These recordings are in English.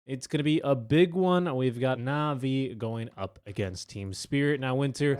It's going to be a big one. We've got Navi going up against Team Spirit. Now, Winter.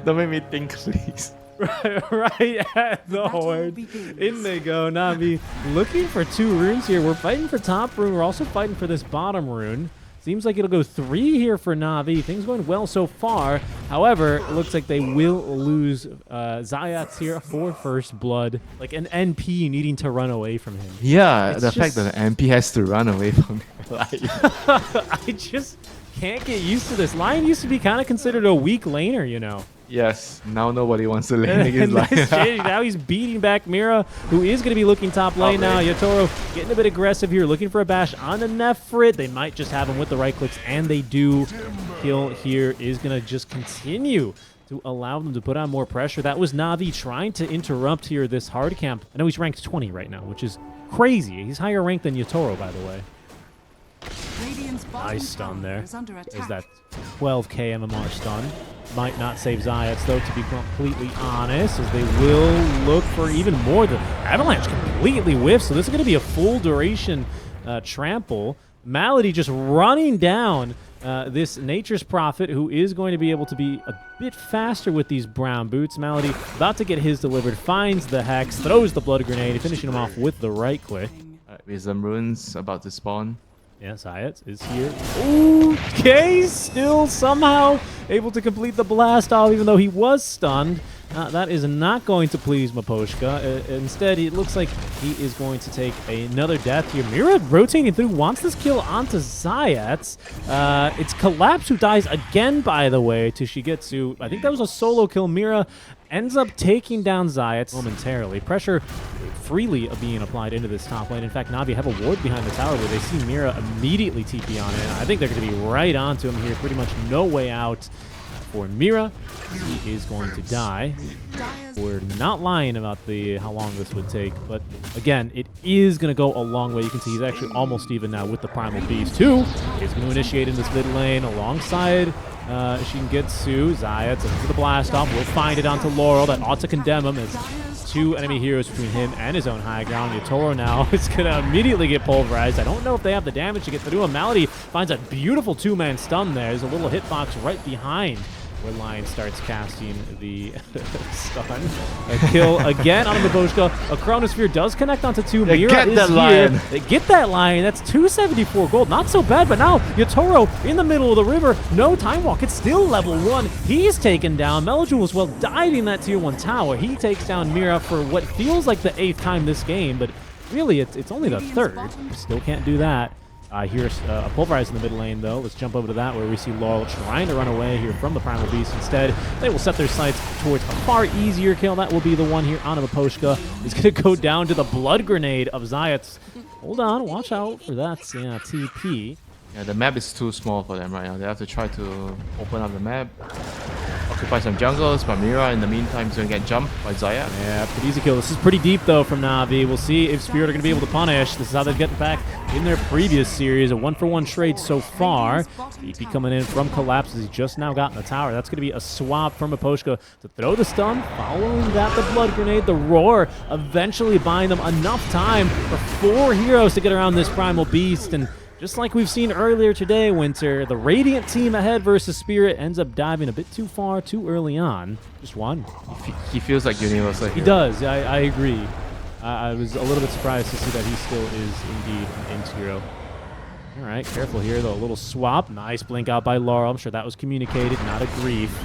Don't make me think, please. right at the horn. In they go. Navi looking for 2 runes here. We're fighting for top rune. We're also fighting for this bottom rune. Seems like it'll go 3 here for Navi. Things going well so far. However, it looks like they will lose Zayats here for first blood. Like an NP needing to run away from him. Yeah, It's the fact that the MP has to run away from him. Like, I just can't get used to this. Lion used to be kind of considered a weak laner, you know. yes, now nobody wants to lane against And this Lion. change, now he's beating back Mira, who is going to be looking top lane now. Yatoro getting a bit aggressive here, looking for a bash on the Nefrit. They might just have him with the right clicks, and they do. Kill here is going to just continue to allow them to put on more pressure. That was Navi trying to interrupt here this hard camp. I know he's ranked 20 right now, which is crazy. He's higher ranked than Yatoro, by the way. Nice stun there. Is that 12k MMR stun? Might not save Zayats, though, to be completely honest, as they will look for even more. The Avalanche completely whiffs, so this is going to be a full duration trample. Malady just running down this Nature's Prophet, who is going to be able to be a bit faster with these brown boots. Malady about to get his delivered, finds the Hex, throws the Blood Grenade, finishing him off with the right click. Wisdom runes about to spawn. Yeah, Zayats is here. Okay, still somehow able to complete the blast off, even though he was stunned. That is not going to please Miposhka. Instead, it looks like he is going to take another death here. Mira rotating through, wants this kill onto Zayats. It's Collapse who dies again, by the way, to Shigetsu. I think that was a solo kill. Mira ends up taking down Zayats momentarily. Pressure freely being applied into this top lane. In fact, Navi have a ward behind the tower where they see Mira immediately TP on it. I think they're going to be right onto him here. Pretty much no way out for Mira. He is going to die. We're not lying about how long this would take, but again, it is going to go a long way. You can see he's actually almost even now with the Primal Beast. 2 is going to initiate in this mid lane alongside Shingetsu. Zayats into the blast off. We'll find it onto Laurel. That ought to condemn him as 2 enemy heroes between him and his own high ground. Yatoro now is going to immediately get pulverized. I don't know if they have the damage to get through him. Malady finds a beautiful 2-man stun there. There's a little hitbox right behind where Lion starts casting the stun. A kill again on Miposhka. A Chronosphere does connect onto 2. They Mira get is that here. Lion. They get that Lion. That's 274 gold. Not so bad, but now Yatoro in the middle of the river. No time walk. It's still level 1. He's taken down. Melojoul as well, diving that tier 1 tower. He takes down Mira for what feels like the 8th time this game, but really it's only the 3rd. Still can't do that. Here's a Pulverize in the mid lane, though. Let's jump over to that, where we see Laurel trying to run away here from the Primal Beast. Instead, they will set their sights towards a far easier kill. That will be the one here on Miposhka. He's going to go down to the Blood Grenade of Zayats. Hold on, watch out for that TP. Yeah, the map is too small for them right now. They have to try to open up the map, occupy some jungles, but Mira in the meantime is going to get jumped by Zayat. Yeah, pretty easy kill. This is pretty deep, though, from Navi. We'll see if Spirit are going to be able to punish. This is how they've gotten back in their previous series. A 1-for-1 trade so far. TP coming in from Collapse as he's just now gotten the tower. That's going to be a swap from Miposhka to throw the stun. Following that, the Blood Grenade, the Roar, eventually buying them enough time for 4 heroes to get around this Primal Beast. And just like we've seen earlier today, Winter, the Radiant team ahead versus Spirit ends up diving a bit too far too early on. Just one. He feels like Universal hero. He does. I agree. I was a little bit surprised to see that he still is indeed an Int hero. All right, careful here, though. A little swap. Nice blink out by Laurel. I'm sure that was communicated, not a grief.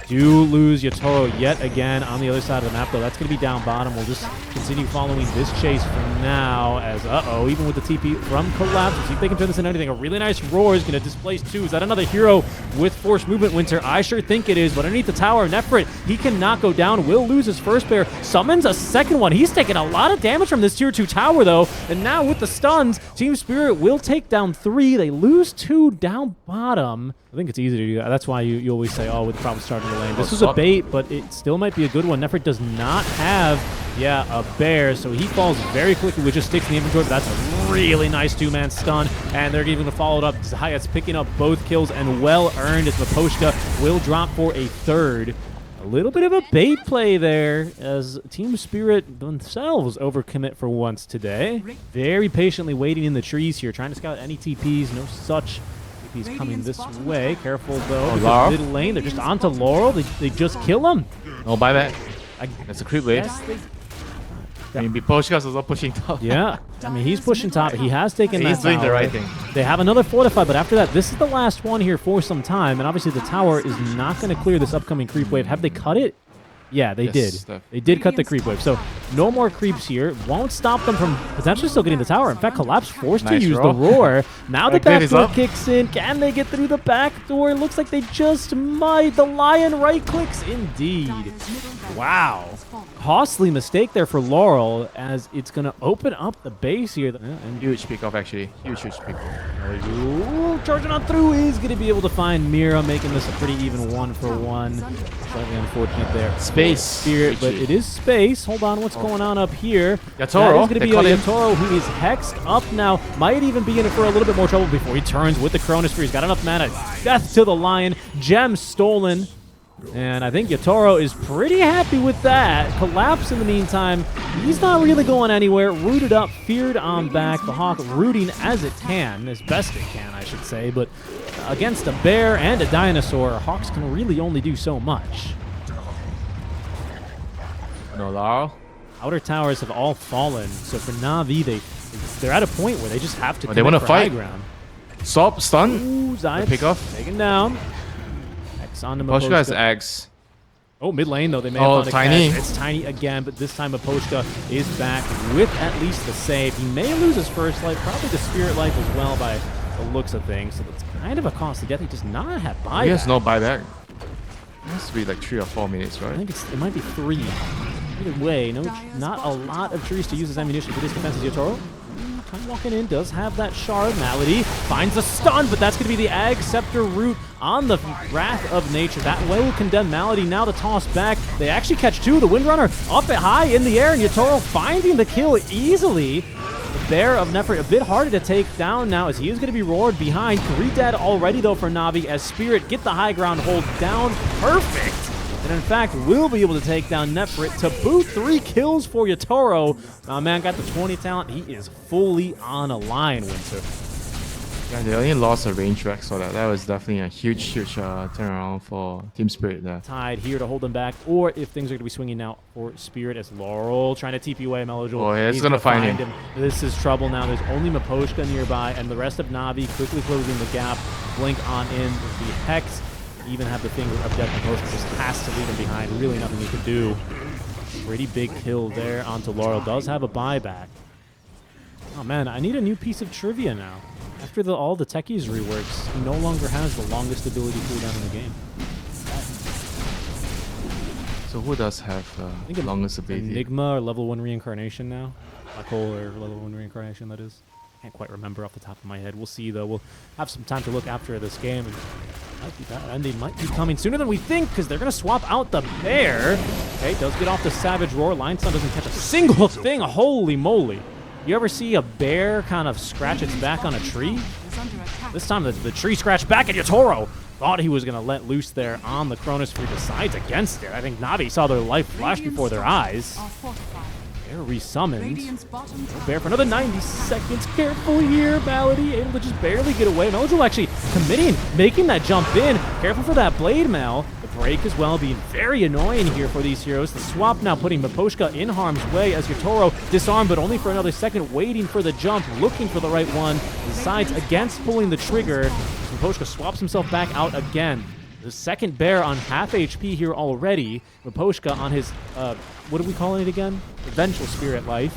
Do lose Yatoro yet again on the other side of the map, though. That's going to be down bottom. We'll just continue following this chase for now as, even with the TP from Collapse. We'll see if they can turn this into anything. A really nice Roar is going to displace 2. Is that another hero with forced movement, Winter? I sure think it is, but underneath the tower, Nefrit, he cannot go down. Will lose his first pair. Summons a second one. He's taking a lot of damage from this tier 2 tower, though. And now with the stuns, Team Spirit will take down 3. They lose 2 down bottom. I think it's easy to do that. That's why you always say, with the problem starting the lane. This was a bait, but it still might be a good one. Nefrit does not have, a bear, so he falls very quickly, which just sticks in the inventory, but that's a really nice 2-man stun, and they're even going to follow it up. Zayat's picking up both kills, and well-earned as Miposhka will drop for a 3rd. A little bit of a bait play there as Team Spirit themselves overcommit for once today. Very patiently waiting in the trees here, trying to scout any TPs. No such TPs coming this way. Careful though, because mid lane, they're just onto Laurel. They just kill him. No buyback. That's a creep wave. I mean, Miposhka's also pushing top. Yeah, I mean, he's pushing top. He has taken that He's doing the right thing. They have another fortify, but after that, this is the last one here for some time. And obviously, the tower is not going to clear this upcoming creep wave. Have they cut it? Yeah, they did. They did cut the creep wave. So no more creeps here. Won't stop them from potentially still getting the tower. In fact, Collapse forced to use the roar. Now the back door kicks in. Can they get through the back door? Looks like they just might. The Lion right clicks indeed. Wow. Costly mistake there for Laurel as it's going to open up the base here. And huge pick off, actually. Huge pick off. Ooh, charging on through is going to be able to find Mira, making this a pretty even 1-for-1. Slightly unfortunate there. Space. Spirit, but it is space. Hold on, what's going on up here? Yatoro. That is going to be a Yatoro who is hexed up now. Might even be in it for a little bit more trouble before he turns with the Chronosphere. He's got enough mana. Death to the Lion. Gem stolen. And I think Yatoro is pretty happy with that. Collapse in the meantime. He's not really going anywhere. Rooted up, feared on back. The Hawk rooting as it can, as best it can, I should say. But against a bear and a dinosaur, Hawks can really only do so much. No Laurel. Outer towers have all fallen. So for Navi, they're at a point where they just have to they want to fight. Ground. Stop, stun. Ooh, Zayas pick off. taken down. On Miposhka has eggs. Oh, mid lane though. They may have found Tiny. It's Tiny again, but this time Miposhka is back with at least the save. He may lose his first life, probably the spirit life as well by the looks of things. So that's kind of a cost to death. He does not have buyback. He has no buyback. It has to be like 3 or 4 minutes, right? I think it might be 3. Either way, not a lot of trees to use as ammunition for this defensive Yatoro. Kind of walking in, does have that shard. Malady finds a stun, but that's going to be the Ag Scepter root on the Wrath of Nature. That will condemn Malady. Now the toss back. They actually catch 2. The Windrunner up high in the air, and Yatoro finding the kill easily. The Bear of Nefrit a bit harder to take down now as he is going to be roared behind. 3 dead already, though, for Navi as Spirit get the high ground hold down. Perfect. And in fact, will be able to take down Nefrit to boot. 3 kills for Yatoro. Man got the 20 talent. He is fully on a line, Winter. Yeah, they only lost a range wreck, so that was definitely a huge turnaround for Team Spirit there. Tide here to hold them back, or if things are going to be swinging now for Spirit as Laurel trying to TP away Melojoul. Oh, yeah, it's going to find him. This is trouble now. There's only Miposhka nearby, and the rest of Navi quickly closing the gap. Blink on in with the Hex. Even have the Finger of Death. Miposhka just has to leave him behind. Really nothing he can do. Pretty big kill there onto Laurel. Does have a buyback. Oh man, I need a new piece of trivia now. After all the techies reworks, he no longer has the longest ability cooldown in the game. So who does have the longest ability? Enigma or level 1 reincarnation now? Black hole or level 1 reincarnation, that is. Can't quite remember off the top of my head. We'll see though. We'll have some time to look after this game. And they might be coming sooner than we think because they're going to swap out the bear. Okay, does get off the Savage Roar. Lineson doesn't catch a single thing. Holy moly. You ever see a bear kind of scratch its back on a tree? This time the tree scratched back at Yatoro. Thought he was going to let loose there on the Chronosphere. Decides against it. I think Navi saw their life flash before their eyes. Bear resummoned. Bear for another 90 seconds. Careful here, Malady. Able to just barely get away. Melojoul actually committing, making that jump in. Careful for that Blade Mail. The break as well being very annoying here for these heroes. The swap now putting Miposhka in harm's way as Yatoro disarmed, but only for another second, waiting for the jump, looking for the right one. Decides against pulling the trigger. Miposhka swaps himself back out again. The second bear on half HP here already. Miposhka on his, what are we calling it again? The Vengeful Spirit life.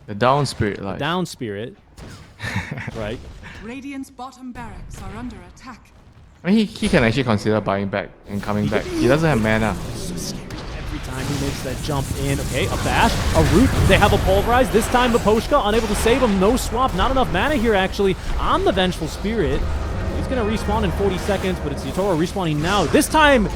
The Down Spirit life. The Down Spirit. Right. Radiant's bottom barracks are under attack. I mean, he can actually consider buying back and coming back. He doesn't have mana. So scary every time he makes that jump in. Okay, a bash, a root. They have a pulverize. This time Miposhka unable to save him. No swap. Not enough mana here actually on the Vengeful Spirit. He's going to respawn in 40 seconds, but it's Yatoro respawning now. This time,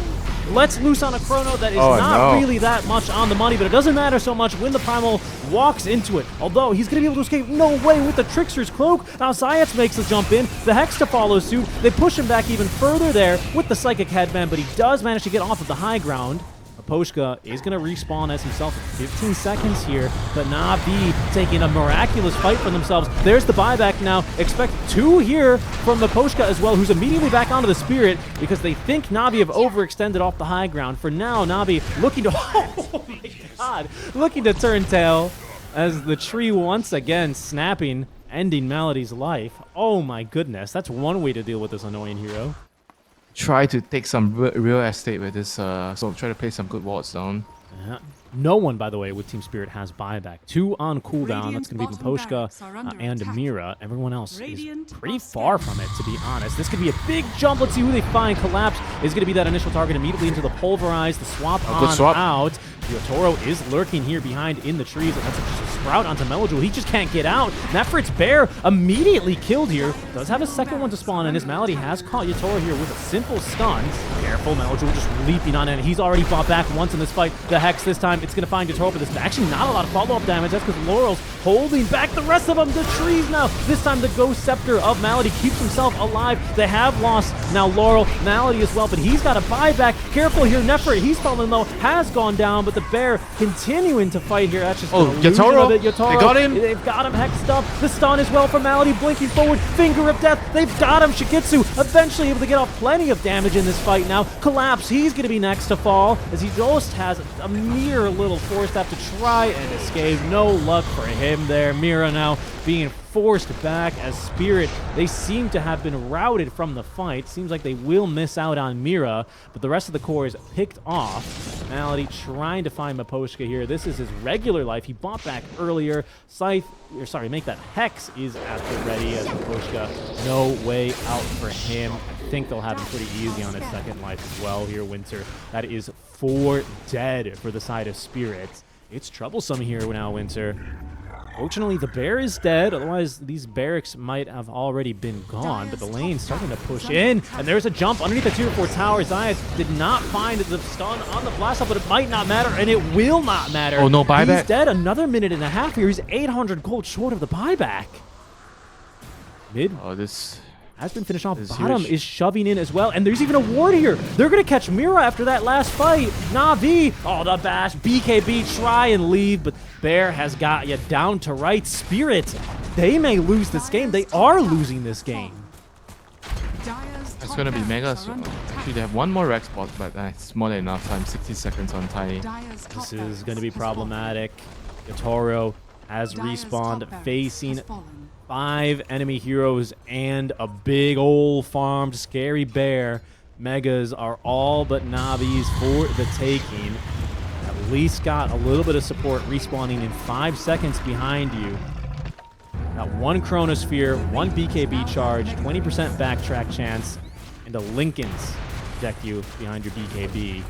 lets loose on a chrono that is Oh, not no. really that much on the money, but it doesn't matter so much when the Primal walks into it. Although he's going to be able to escape, no way, with the Trickster's Cloak. Now Zayats makes the jump in, the Hex to follow suit. They push him back even further there with the Psychic Headband, but he does manage to get off of the high ground. Maposhka is going to respawn as himself at 15 seconds here, but Navi taking a miraculous fight for themselves. There's the buyback now. Expect 2 here from Maposhka as well, who's immediately back onto the Spirit because they think Navi have overextended off the high ground. For now, Navi looking to... Oh my god! Looking to turn tail as the tree once again snapping, ending Melody's life. Oh my goodness, that's one way to deal with this annoying hero. Try to take some real estate with this, so try to play some good wards down. Yeah. No one, by the way, with Team Spirit has buyback. 2 on cooldown. That's going to be Maposhka and Mira. Everyone else is pretty far from it, to be honest. This could be a big jump. Let's see who they find. Collapse is going to be that initial target immediately into the Pulverize. The swap on out. Yotaro is lurking here behind in the trees. That's just a sprout onto Melojul. He just can't get out. Nefrit's Bear immediately killed here. Does have a second one to spawn, and his Malady has caught Yotaro here with a simple stun. Careful, Melojul just leaping on it. He's already fought back once in this fight. The Hex this time, it's going to find Yotaro, but there's actually not a lot of follow-up damage. That's because Laurel's holding back the rest of them. The trees now. This time the Ghost Scepter of Malady keeps himself alive. They have lost now Laurel, Malady as well, but he's got a buyback. Careful here, Nefrit, he's falling low, has gone down, but the Bear continuing to fight here. That's just Yotaro. Yotaro, They got him. They've got him hexed up. The stun as well for Malady, blinking forward, finger of death. They've got him. Shikitsu eventually able to get off plenty of damage in this fight now. Collapse, he's going to be next to fall as he just has a mere little force step to try and escape. No luck for him there. Mira now being forced back as Spirit. They seem to have been routed from the fight. Seems like they will miss out on Mira, but the rest of the core is picked off. Malady trying to find Maposhka here. This is his regular life. He bought back earlier. Make that Hex is at the ready as Maposhka. No way out for him. I think they'll have him pretty easy on his second life as well here, Winter. That is 4 dead for the side of Spirit. It's troublesome here now, Winter. Fortunately, the Bear is dead. Otherwise, these barracks might have already been gone. But the lane's starting to push in. And there's a jump underneath the tier 4 tower. Zayas did not find the stun on the blast off, but it might not matter. And it will not matter. Oh, no buyback. He's dead. Another minute and a half here. He's 800 gold short of the buyback. Mid. Oh, this has been finished off. This Bottom huge. is shoving in as well. And there's even a ward here. They're going to catch Mira after that last fight. Navi. Oh, the bash. BKB try and leave, but Bear has got you down to right. Spirit. They may lose this game. They are losing this game. That's going to be mega. So actually, they have one more Rex bot, but it's more than enough time. 60 seconds on Tiny. This is going to be problematic. Yotaro has respawned, facing 5 enemy heroes and a big old farmed scary Bear. Megas are all but Navi's for the taking. At least got a little bit of support respawning in 5 seconds behind you. Got 1 Chronosphere, 1 BKB charge, 20% backtrack chance, and a Lincoln's protect you behind your BKB.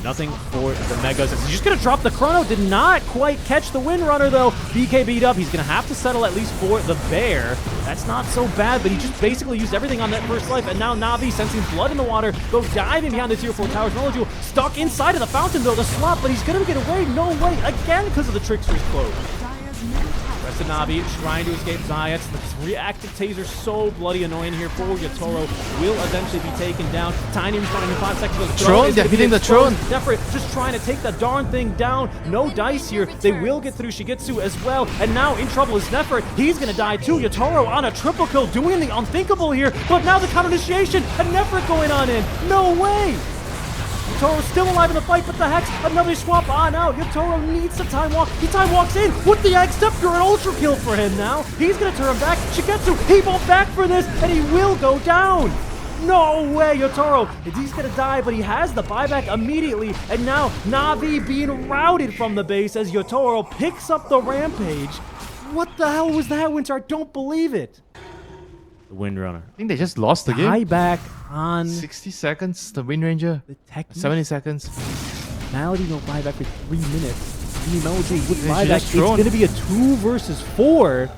Nothing for the Megas. He's just going to drop the Chrono. Did not quite catch the Windrunner, though. BKB'd up. He's going to have to settle at least for the Bear. That's not so bad, but he just basically used everything on that first life. And now Navi, sensing blood in the water, goes diving behind the tier 4 towers. Melojul stuck inside of the fountain, though, the swap, but he's going to get away. No way. Again, because of the Trickster's Cloak. Rest of Navi trying to escape Zayats. The reactive taser so bloody annoying here for Yotaro. Will eventually be taken down. Tiny responding in 5 seconds. Throne, they're hitting the Throne. Nefrit just trying to take the darn thing down. No dice here. They will get through Shigitsu as well. And now in trouble is Nefrit. He's going to die too. Yotaro on a triple kill, doing the unthinkable here. But now the counter initiation. And Nefrit going on in. No way. Yotaro still alive in the fight, but the Hex, another swap on out. Yotaro needs to time walk. He time walks in with the Egg Scepter, an ultra kill for him now. He's going to turn back. Shigetsu, he won't back for this, and he will go down. No way, Yotaro. He's going to die, but he has the buyback immediately. And now Navi being routed from the base as Yotaro picks up the Rampage. What the hell was that, Winter? I don't believe it. The Windrunner. I think they just lost the game. Buyback on 60 seconds, the Wind Ranger. the tech. 70 seconds. Malady no buyback for 3 minutes. Melody with They buyback. just It's thrown. going to be a 2 versus 4.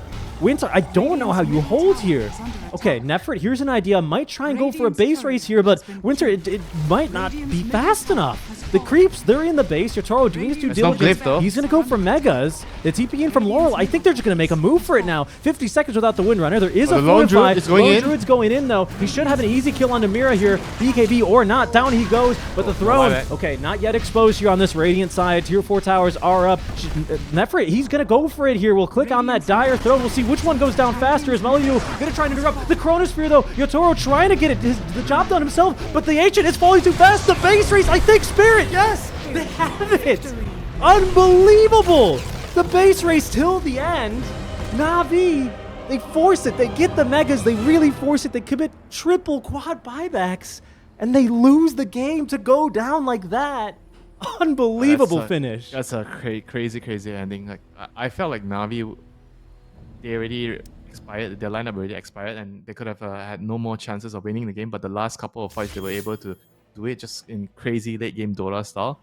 Winter, I don't know how you hold here. Okay, Nefrit, here's an idea. Might try and go for a base race here, but Winter, it might not be fast enough. The creeps, they're in the base. Yotaro doing his due There's no diligence. glyph, though. He's going to go for Megas. The TP in from Laurel. I think they're just going to make a move for it now. 50 seconds without the Windrunner. There is a the Lone fortified. Druid is going Lone in. Druid's going in, though. He should have an easy kill on Namira here. BKB or not. Down he goes. But the throne, okay, not yet exposed here on this Radiant side. Tier 4 towers are up. Nefrit, he's going to go for it here. We'll click on that Dire Throne. We'll see which one goes down faster. Is Meliu going to try and interrupt the Chronosphere, though? Yotaro trying to get it, the job done himself, but the Ancient is falling too fast. The base race, I think Spirit, yes! They have it! Unbelievable! The base race till the end. Navi, they force it. They get the Megas. They really force it. They commit triple quad buybacks, and they lose the game to go down like that. Unbelievable finish. That's a crazy ending. Like I felt like Navi, they already expired. Their lineup already expired, and they could have had no more chances of winning the game. But the last couple of fights, they were able to do it just in crazy late game Dota style.